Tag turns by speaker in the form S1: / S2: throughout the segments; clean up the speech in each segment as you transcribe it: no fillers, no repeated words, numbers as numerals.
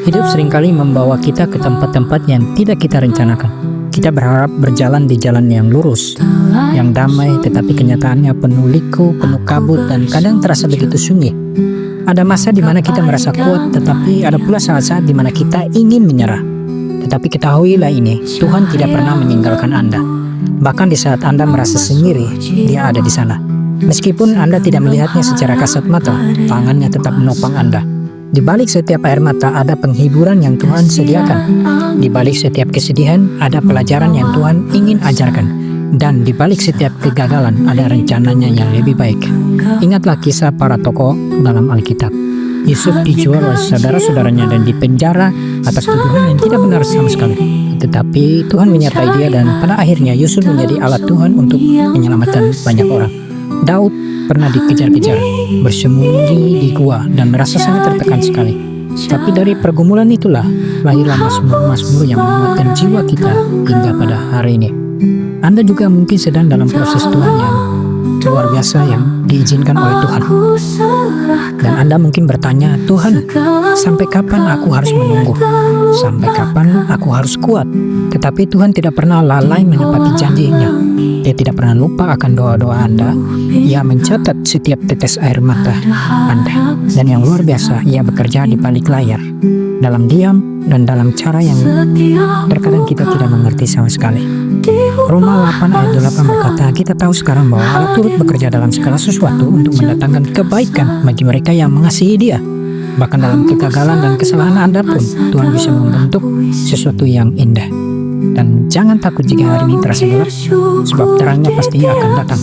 S1: Hidup seringkali membawa kita ke tempat-tempat yang tidak kita rencanakan. Kita berharap berjalan di jalan yang lurus, yang damai, tetapi kenyataannya penuh liku, penuh kabut, dan kadang terasa begitu sunyi. Ada masa di mana kita merasa kuat, tetapi ada pula saat-saat di mana kita ingin menyerah. Tetapi ketahuilah ini, Tuhan tidak pernah meninggalkan Anda. Bahkan di saat Anda merasa sendiri, Dia ada di sana. Meskipun Anda tidak melihatnya secara kasat mata, tangannya tetap menopang Anda. Di balik setiap air mata ada penghiburan yang Tuhan sediakan. Di balik setiap kesedihan ada pelajaran yang Tuhan ingin ajarkan. Dan di balik setiap kegagalan ada rencananya yang lebih baik. Ingatlah kisah para tokoh dalam Alkitab. Yusuf dijual oleh saudara-saudaranya dan dipenjara atas tuduhan yang tidak benar sama sekali. Tetapi Tuhan menyertai dia dan pada akhirnya Yusuf menjadi alat Tuhan untuk menyelamatkan banyak orang. Daud pernah dikejar-kejar, bersembunyi di gua dan merasa sangat tertekan sekali. Tapi dari pergumulan itulah lahirlah mazmur-mazmur yang menguatkan jiwa kita hingga pada hari ini. Anda juga mungkin sedang dalam proses Tuhan yang luar biasa yang diizinkan oleh Tuhan. Dan Anda mungkin bertanya, Tuhan, sampai kapan aku harus menunggu? Sampai kapan aku harus kuat? Tetapi Tuhan tidak pernah lalai menepati janjinya. Dia tidak pernah lupa akan doa-doa Anda. Ia mencatat setiap tetes air mata Anda. Dan yang luar biasa, Ia bekerja di balik layar, dalam diam dan dalam cara yang terkadang kita tidak mengerti sama sekali. Roma 8 ayat 8 berkata, kita tahu sekarang bahwa Allah turut bekerja dalam segala sesuatu untuk mendatangkan kebaikan bagi mereka yang mengasihi Dia. Bahkan dalam kegagalan dan kesalahan Anda pun, Tuhan bisa membentuk sesuatu yang indah. Dan jangan takut jika hari ini terasa gelap, sebab terangnya pasti akan datang.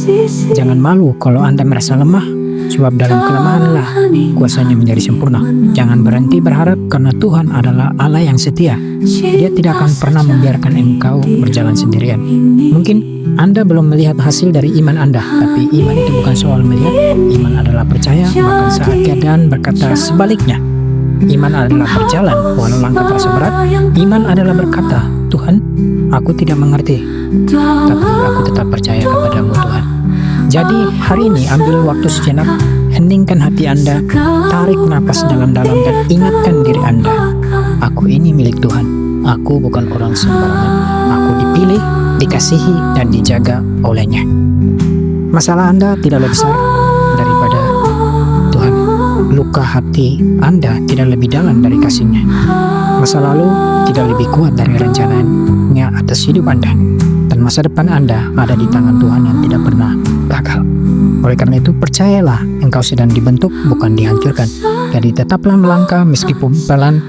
S1: Jangan malu kalau Anda merasa lemah, sebab dalam kelemahanlah kuasanya menjadi sempurna. Jangan berhenti berharap karena Tuhan adalah Allah yang setia. Dia tidak akan pernah membiarkan engkau berjalan sendirian. Mungkin Anda belum melihat hasil dari iman Anda, tapi iman itu bukan soal melihat. Iman adalah percaya, bahkan saat keadaan berkata sebaliknya. Iman adalah berjalan walau langkah terasa berat. Iman adalah berkata, Tuhan, aku tidak mengerti, tapi aku tetap percaya kepadamu Tuhan. Jadi hari ini ambil waktu sejenak, heningkan hati Anda, tarik napas dalam-dalam dan ingatkan diri Anda, aku ini milik Tuhan, aku bukan orang sembarangan, aku dipilih, dikasihi, dan dijaga olehnya. Masalah Anda tidaklah besar daripada Tuhan. Luka hati Anda tidak lebih dalam dari kasih-Nya. Masa lalu tidak lebih kuat dari rencananya atas hidup Anda. Dan masa depan Anda ada di tangan Tuhan yang tidak pernah gagal. Oleh karena itu percayalah, engkau sedang dibentuk bukan dihancurkan. Jadi tetaplah melangkah meskipun pelan.